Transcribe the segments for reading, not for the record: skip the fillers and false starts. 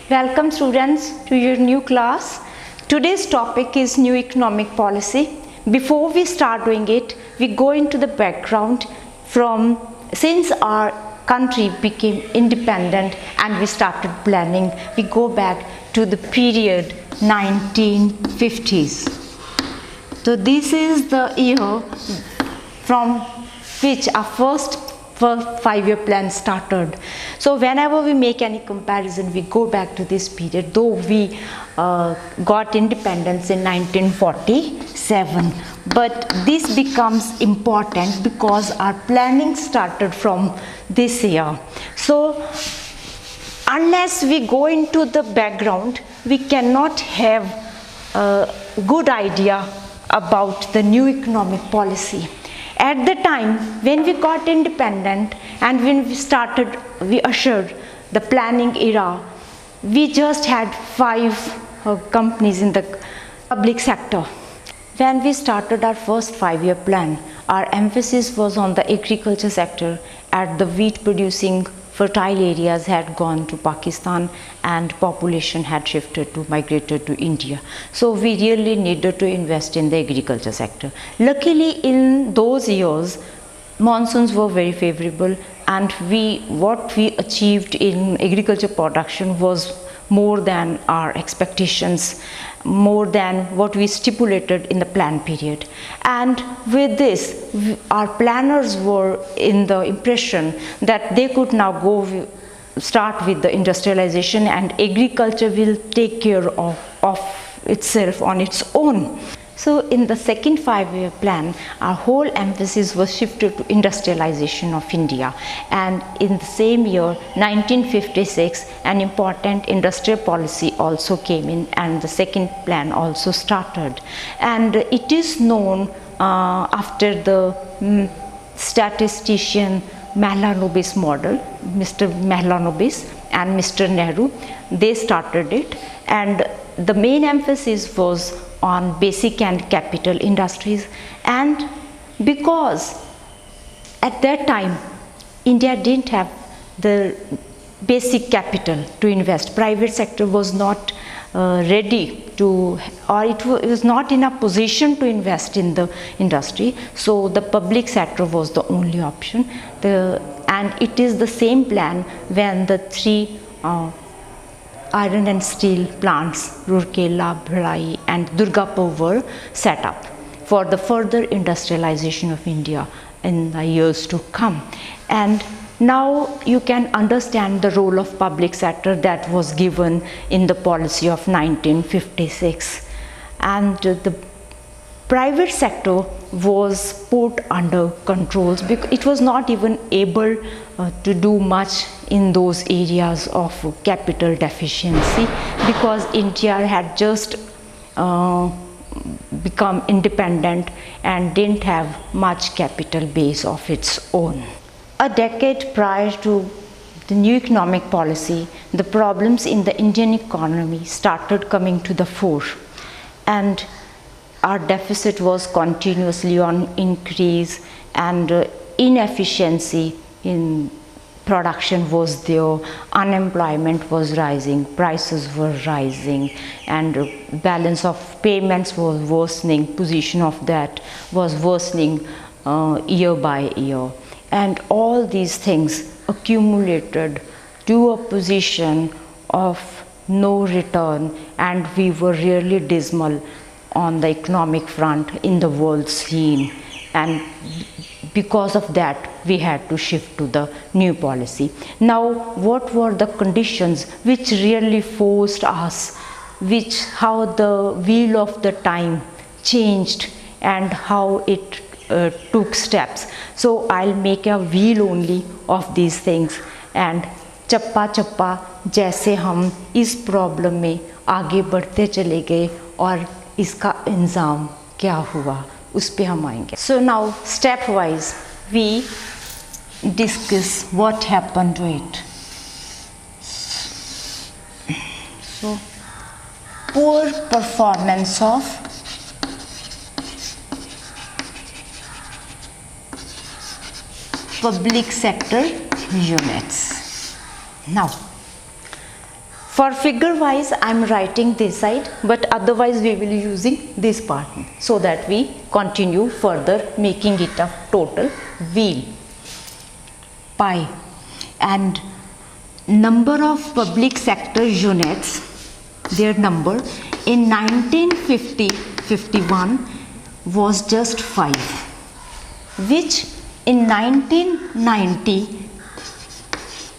Welcome students to your new class. Today's topic is new economic policy. Before we start doing it, we go into the background from since our country became independent and we started planning. We go back to the period 1950s. So this is the year from which our first 5-year plan started. So whenever we make any comparison, we go back to this period, though we got independence in 1947. But this becomes important because our planning started from this year. So unless we go into the background, we cannot have a good idea about the new economic policy. At the time when we got independent and when we ushered the planning era, we just had 5 companies in the public sector. When we started our first 5-year plan, our emphasis was on the agriculture sector, as the wheat producing fertile areas had gone to Pakistan and population had migrated to India. So we really needed to invest in the agriculture sector. Luckily in those years, monsoons were very favorable, and what we achieved in agriculture production was more than our expectations, more than what we stipulated in the plan period. And with this, our planners were in the impression that they could now start with the industrialization and agriculture will take care of itself on its own. So in the second 5-year plan, our whole emphasis was shifted to industrialization of India. And in the same year, 1956, an important industrial policy also came in and the second plan also started. And it is known after the statistician Mahalanobis model, Mr. Mahalanobis and Mr. Nehru, they started it. And the main emphasis was on basic and capital industries, and because at that time India didn't have the basic capital to invest, private sector was not ready to, or it was not in a position to invest in the industry, so the public sector was the only option. And it is the same plan when the 3 iron and steel plants, Rourkela, Bhilai and Durgapur, were set up for the further industrialization of India in the years to come. And now you can understand the role of public sector that was given in the policy of 1956. And the private sector was put under controls because it was not even able to do much in those areas of capital deficiency, because India had just become independent and didn't have much capital base of its own. A decade prior to the new economic policy, the problems in the Indian economy started coming to the fore, and our deficit was continuously on increase, and inefficiency in production was there, unemployment was rising, prices were rising, and balance of payments was worsening, position of that was worsening year by year. And all these things accumulated to a position of no return, and we were really dismal on the economic front in the world scene. And because of that, we had to shift to the new policy. Now, what were the conditions which really forced us, how the wheel of the time changed and how it took steps? So I'll make a wheel only of these things, and चप्पा चप्पा जैसे हम इस problem में आगे बढ़ते चले गए और इसका इंजाम क्या हुआ उस पे हम आएंगे. So now step wise we discuss what happened to it. So poor performance of public sector units. Now For figure wise I am writing this side, but otherwise we will be using this part so that we continue further making it a total wheel. Pi and number of public sector units, their number in 1950-51 was just 5, which in 1990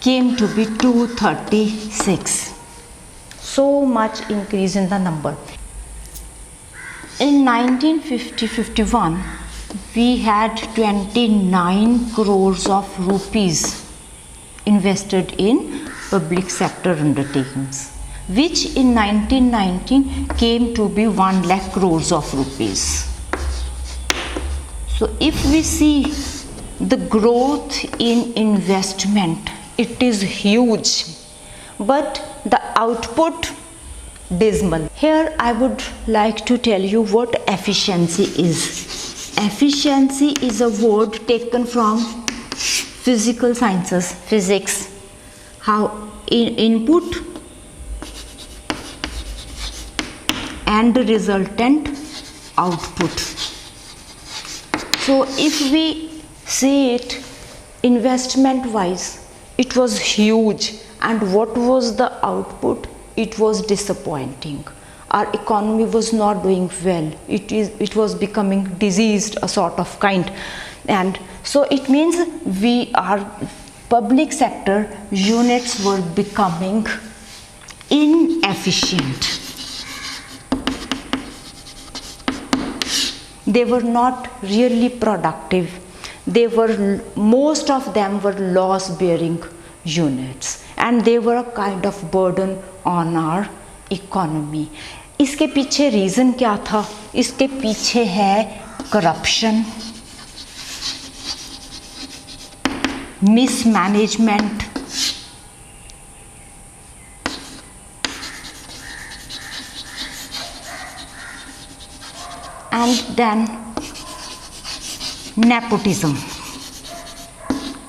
came to be 236. So much increase in the number. In 1950-51 we had 29 crores of rupees invested in public sector undertakings, which in 1919 came to be 1 lakh crores of rupees. So if we see the growth in investment, it is huge, but the output dismal. Here I would like to tell you what efficiency is. Efficiency is a word taken from physical sciences, physics, how input and the resultant output. So if we see it investment wise, it was huge, and what was the output? It was disappointing. Our economy was not doing well. It was becoming diseased, a sort of kind, and so it means our public sector units were becoming inefficient. They were not really productive. Most of them were loss bearing units, and they were a kind of burden on our economy. इसके पीछे reason क्या था? इसके पीछे है corruption, mismanagement, and then nepotism.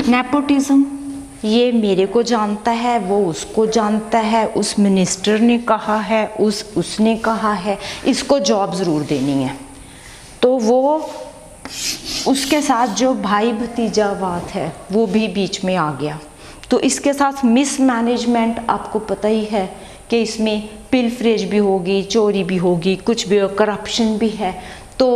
Nepotism, ये मेरे को जानता है, वो उसको जानता है, उस मिनिस्टर ने कहा है, उसने कहा है, इसको जॉब ज़रूर देनी है, तो वो उसके साथ जो भाई भतीजावाद है वो भी बीच में आ गया. तो इसके साथ मिसमैनेजमेंट, आपको पता ही है कि इसमें पिलफरेज भी होगी, चोरी भी होगी, कुछ भी, करप्शन भी है. तो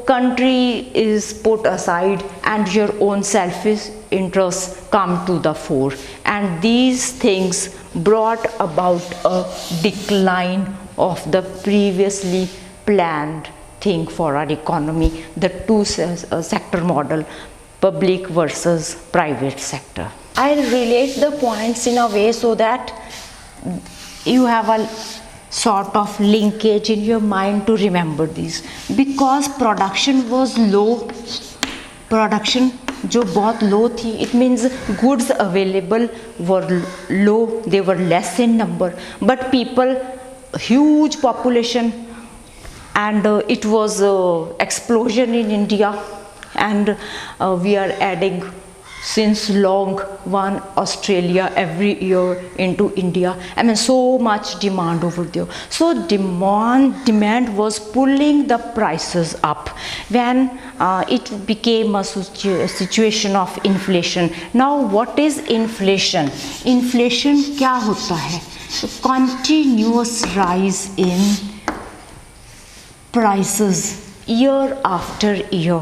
country is put aside and your own selfish interests come to the fore, and these things brought about a decline of the previously planned thing for our economy, the two sector model, public versus private sector. I'll relate the points in a way so that you have a sort of linkage in your mind to remember these. Because production was low, production जो बहुत low थी, it means goods available were low, they were less in number, but people, huge population, and it was explosion in India, and we are adding since long one Australia every year into India. I mean, so much demand over there. So demand was pulling the prices up when it became a situation of inflation. Now what is inflation? Inflation क्या होता है? Continuous rise in prices year after year.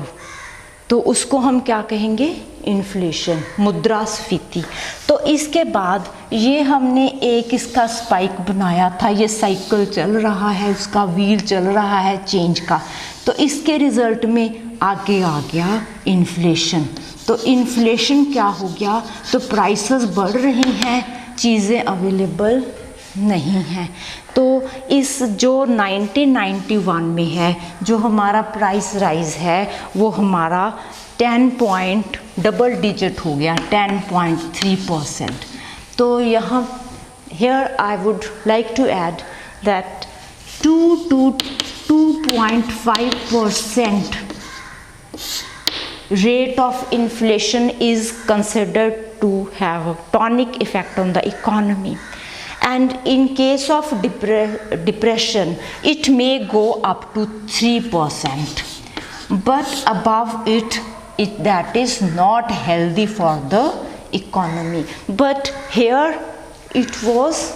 तो उसको हम क्या कहेंगे? Inflation, मुद्रास्फीति. तो इसके बाद ये हमने एक इसका स्पाइक बनाया था, ये साइकिल चल रहा है, उसका व्हील चल रहा है चेंज का. तो इसके रिजल्ट में आगे आ गया इन्फ्लेशन. तो इन्फ्लेशन क्या हो गया? तो प्राइसेस बढ़ रही हैं, चीज़ें अवेलेबल नहीं हैं. तो इस जो 1991 में है, जो हमारा प्राइस राइज है, वो हमारा 10 डबल डिजिट हो गया, 10.3%. तो यहाँ here I would like to add that 2 to 2.5% rate of inflation is considered to have a tonic effect on the economy. and in case of depression it may go up to 3%, but above it that is not healthy for the economy. But here it was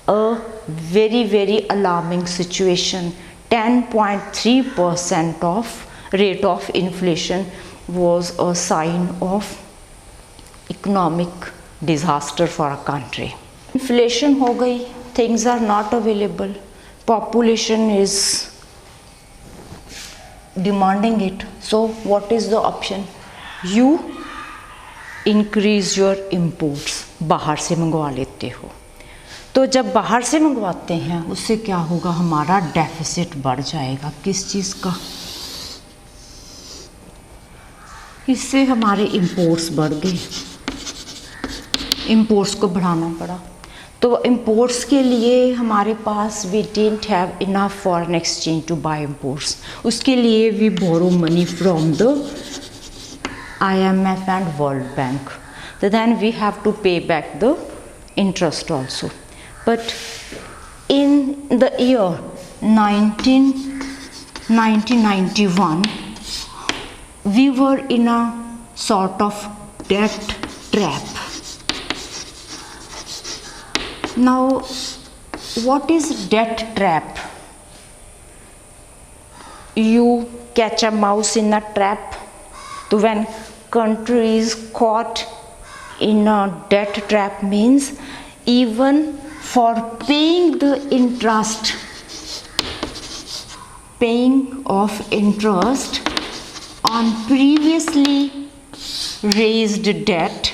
a very alarming situation. 10.3% of rate of inflation was a sign of economic disaster for a country. Inflation हो गई, things are not available, population is demanding it. So what is the option? You increase your imports, बाहर से मंगवा लेते हो. तो जब बाहर से मंगवाते हैं उससे क्या होगा, हमारा डेफिसिट बढ़ जाएगा. किस चीज़ का? इससे हमारे इंपोर्ट्स बढ़ गए, इंपोर्ट्स को बढ़ाना पड़ा. तो इंपोर्ट्स के लिए हमारे पास we didn't have enough foreign exchange to buy imports. उसके लिए we borrow money from the IMF and World Bank. So then we have to pay back the interest also. But in the year 1991, we were in a sort of debt trap. Now, what is debt trap? You catch a mouse in a trap. So when country is caught in a debt trap means even for paying the interest, paying of interest on previously raised debt,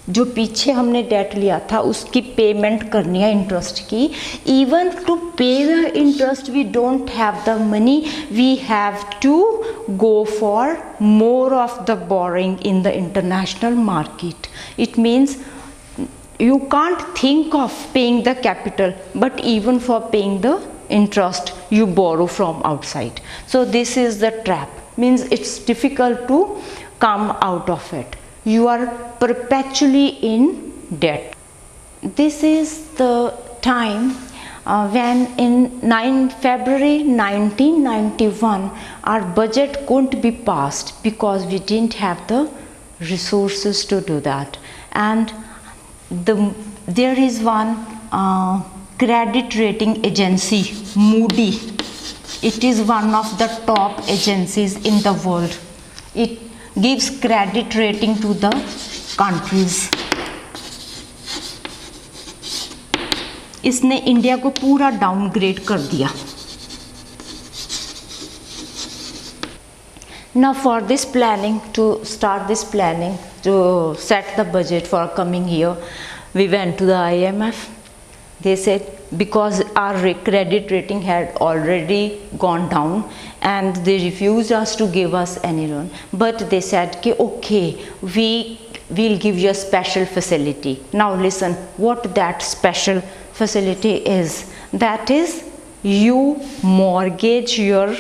जो पीछे हमने date लिया था उसकी payment करनी है interest की. Even to pay the interest we don't have the money, we have to go for more of the borrowing in the international market. It means you can't think of paying the capital, but even for paying the interest you borrow from outside. So this is the trap, means it's difficult to come out of it. You are perpetually in debt. This is the time when in February 1991 our budget couldn't be passed because we didn't have the resources to do that. And there is one credit rating agency, Moody. It is one of the top agencies in the world. It gives credit rating to the countries. इसने India को पूरा downgrade कर दिया. Now for this planning, to start this planning, to set the budget for coming year, we went to the IMF. They said because our credit rating had already gone down and they refused us to give us any loan, but they said कि okay, we'll give you a special facility. Now listen what that special facility is. That is, you mortgage your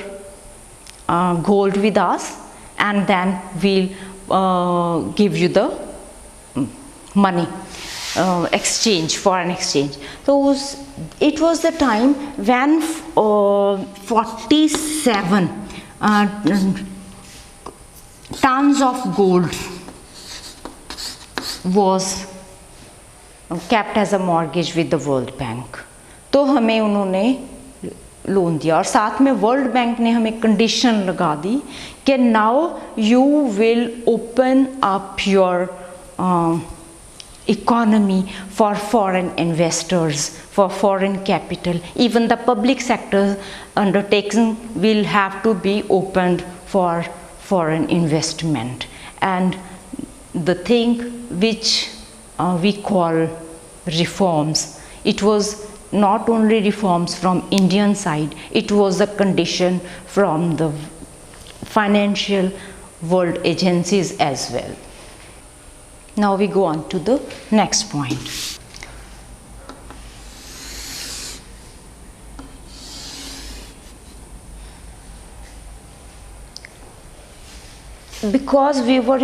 gold with us and then we'll give you the money, exchange, foreign exchange. So it was the time when 47 tons of gold was kept as a mortgage with the World Bank. तो हमें उन्होंने loan दिया और साथ में world bank ने हमें condition लगा दी कि now you will open up your economy for foreign investors, for foreign capital. Even the public sector undertaking will have to be opened for foreign investment. And the thing which we call reforms, it was not only reforms from Indian side, it was a condition from the financial world agencies as well. Now we go on to the next point. Because we were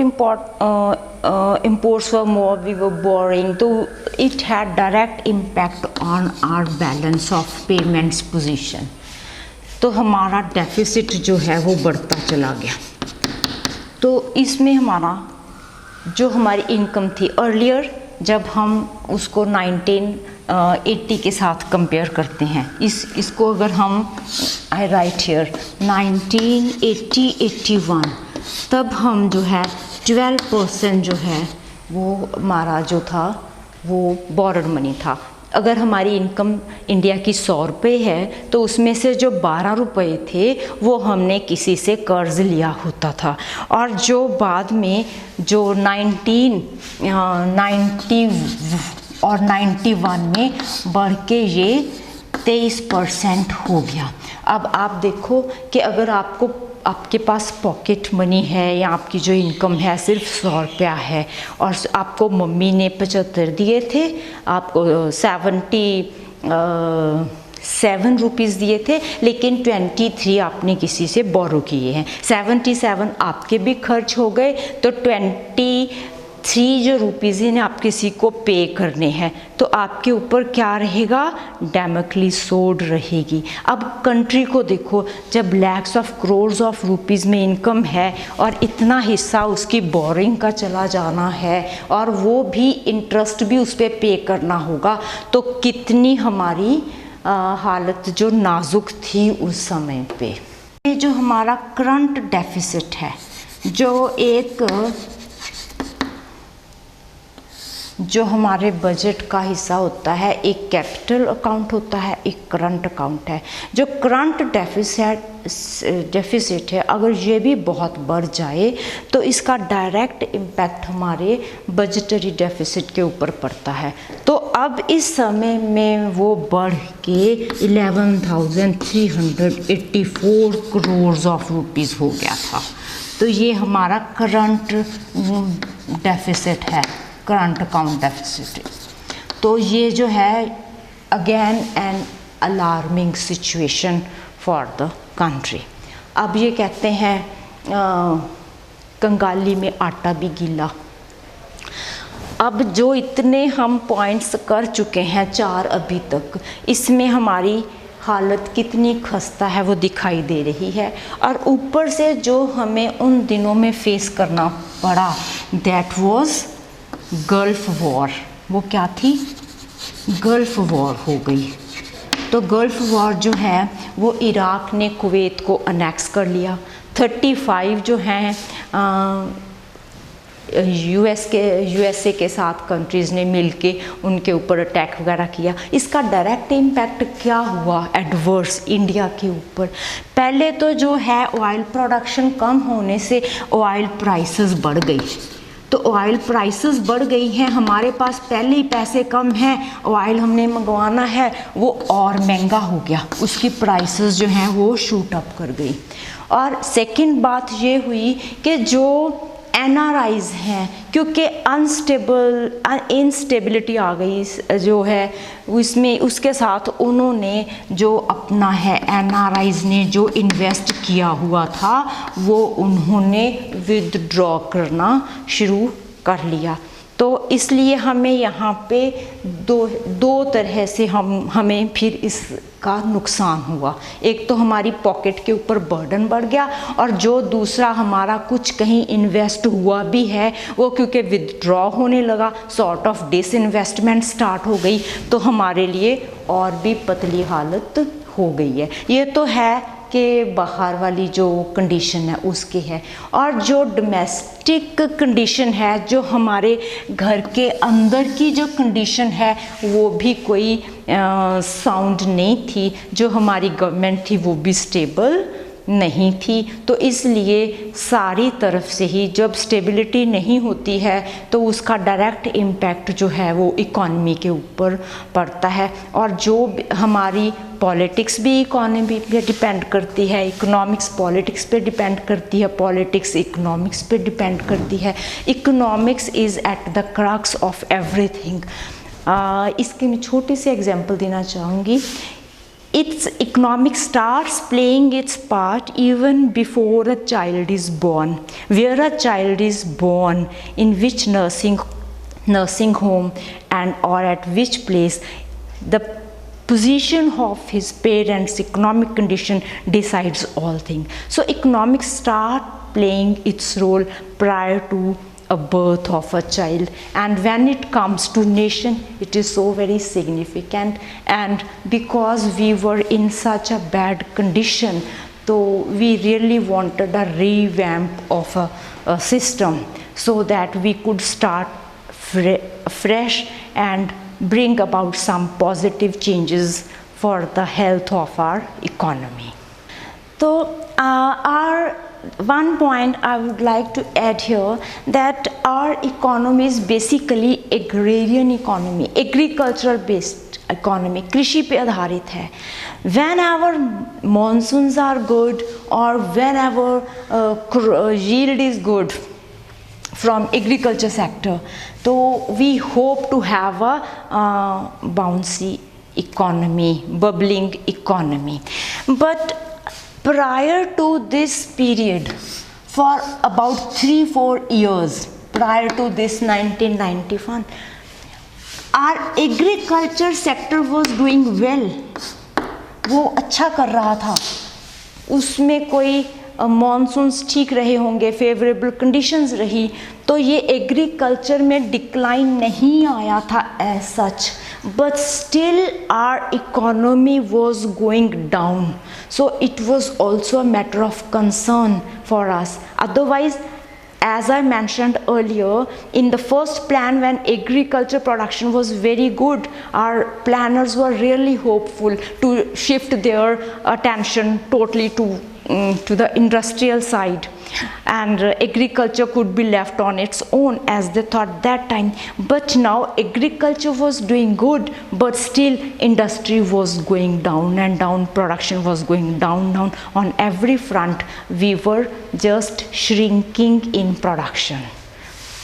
imports were more, we were borrowing, तो it had direct impact on our balance of payments position. तो हमारा deficit जो है वो बढ़ता चला गया। तो इसमें हमारा जो हमारी इनकम थी अर्लियर, जब हम उसको 1980 के साथ कंपेयर करते हैं, इसको अगर हम आई राइट हियर 1980-81, तब हम जो है 12% जो है वो हमारा जो था वो बोरोड मनी था। अगर हमारी इनकम इंडिया की 100 रुपये है तो उसमें से जो 12 रुपये थे वो हमने किसी से कर्ज लिया होता था, और जो बाद में जो 1990 और 91 में बढ़ के ये 23% हो गया। अब आप देखो कि अगर आपके पास पॉकेट मनी है या आपकी जो इनकम है सिर्फ 100 रुपया है, और आपको मम्मी ने 75 दिए थे, आपको 77 रुपीज़ दिए थे, लेकिन 23 आपने किसी से बोरो किए हैं, 77 आपके भी खर्च हो गए, तो 23 जो रुपीज़ हैं आप किसी को पे करने हैं, तो आपके ऊपर क्या रहेगा, डैमोक्लिस सोड रहेगी। अब कंट्री को देखो, जब lakhs of crores of rupees में इनकम है और इतना हिस्सा उसकी बोरिंग का चला जाना है और वो भी इंटरेस्ट भी उस पर पे करना होगा, तो कितनी हमारी हालत जो नाजुक थी उस समय पे। ये जो हमारा करंट डेफिसिट है, जो हमारे बजट का हिस्सा होता है, एक कैपिटल अकाउंट होता है, एक करंट अकाउंट है। जो करंट डेफिसिट है, अगर ये भी बहुत बढ़ जाए तो इसका डायरेक्ट इम्पैक्ट हमारे बजटरी डेफिसिट के ऊपर पड़ता है। तो अब इस समय में वो बढ़ के 11,384 करोड़ ऑफ रुपीज़ हो गया था। तो ये हमारा करंट डेफिसिट है, करंट अकाउंट डेफिसिट। तो ये जो है again an alarming situation for the country. अब ये कहते हैं कंगाली में आटा भी गीला। अब जो इतने हम पॉइंट्स कर चुके हैं 4 अभी तक, इसमें हमारी हालत कितनी खस्ता है वो दिखाई दे रही है। और ऊपर से जो हमें उन दिनों में फेस करना पड़ा, दैट वाज गल्फ़ वॉर। वो क्या थी, गल्फ़ वॉर हो गई। तो गल्फ़ वॉर जो है वो इराक ने कुवैत को अनेक्स कर लिया। 35 जो हैं यूएसए के साथ कंट्रीज़ ने मिलके उनके ऊपर अटैक वगैरह किया। इसका डायरेक्ट इम्पैक्ट क्या हुआ एडवर्स इंडिया के ऊपर? पहले तो जो है ऑयल प्रोडक्शन कम होने से ऑयल प्राइसेस बढ़ गई। तो ऑयल प्राइसेस बढ़ गई हैं, हमारे पास पहले ही पैसे कम हैं, ऑयल हमने मंगवाना है वो और महंगा हो गया, उसकी प्राइसेस जो हैं वो शूट अप कर गई। और सेकंड बात ये हुई कि जो एनआरआईज़ हैं, क्योंकि इंस्टेबिलिटी आ गई जो है उसमें, उसके साथ उन्होंने जो अपना है एनआरआईज़ ने जो इन्वेस्ट किया हुआ था वो उन्होंने विदड्रॉ करना शुरू कर लिया। तो इसलिए हमें यहाँ पे दो तरह से हमें फिर इसका नुकसान हुआ। एक तो हमारी पॉकेट के ऊपर बर्डन बढ़ गया, और जो दूसरा हमारा कुछ कहीं इन्वेस्ट हुआ भी है वो क्योंकि विदड्रॉ होने लगा, सॉर्ट ऑफ डिसइन्वेस्टमेंट स्टार्ट हो गई, तो हमारे लिए और भी पतली हालत हो गई है। ये तो है कि बाहर वाली जो कंडीशन है उसकी है। और जो डोमेस्टिक कंडीशन है, जो हमारे घर के अंदर की जो कंडीशन है वो भी कोई साउंड नहीं थी। जो हमारी गवर्नमेंट थी वो भी स्टेबल नहीं थी। तो इसलिए सारी तरफ से ही जब स्टेबिलिटी नहीं होती है तो उसका डायरेक्ट इम्पैक्ट जो है वो इकॉनमी के ऊपर पड़ता है। और जो हमारी पॉलिटिक्स भी इकॉनमी पे डिपेंड करती है, इकोनॉमिक्स पॉलिटिक्स पे डिपेंड करती है, पॉलिटिक्स इकोनॉमिक्स पे डिपेंड करती है। Economics is at the crux of everything. इसकी मैं छोटी सी एग्जांपल देना चाहूँगी। its economic starts playing its part even before a child is born. Where a child is born, in which nursing home and or at which place, the position of his parents' economic condition decides all things. So economics start playing its role prior to a birth of a child, and when it comes to nation, it is so very significant. And because we were in such a bad condition, so we really wanted a revamp of a system so that we could start fresh and bring about some positive changes for the health of our economy. So our one point I would like to add here, that our economy is basically agrarian economy, agricultural based economy, कृषि पे आधारित है. Whenever monsoons are good or whenever yield is good from agriculture sector, so we hope to have a bouncy economy, bubbling economy. But prior to this period, for about 3-4 years prior to this 1991, our agriculture sector was doing well. वो अच्छा कर रहा था, उसमें कोई monsoons ठीक रहे होंगे, फेवरेबल कंडीशंस रही, तो ये एग्रीकल्चर में डिक्लाइन नहीं आया था as such, but still our economy was going down. So it was also a matter of concern for us. Otherwise, as I mentioned earlier, in the first plan when agriculture production was very good, our planners were really hopeful to shift their attention totally to the industrial side, and agriculture could be left on its own as they thought that time. But now agriculture was doing good, but still industry was going down and down, production was going down on every front. We were just shrinking in production.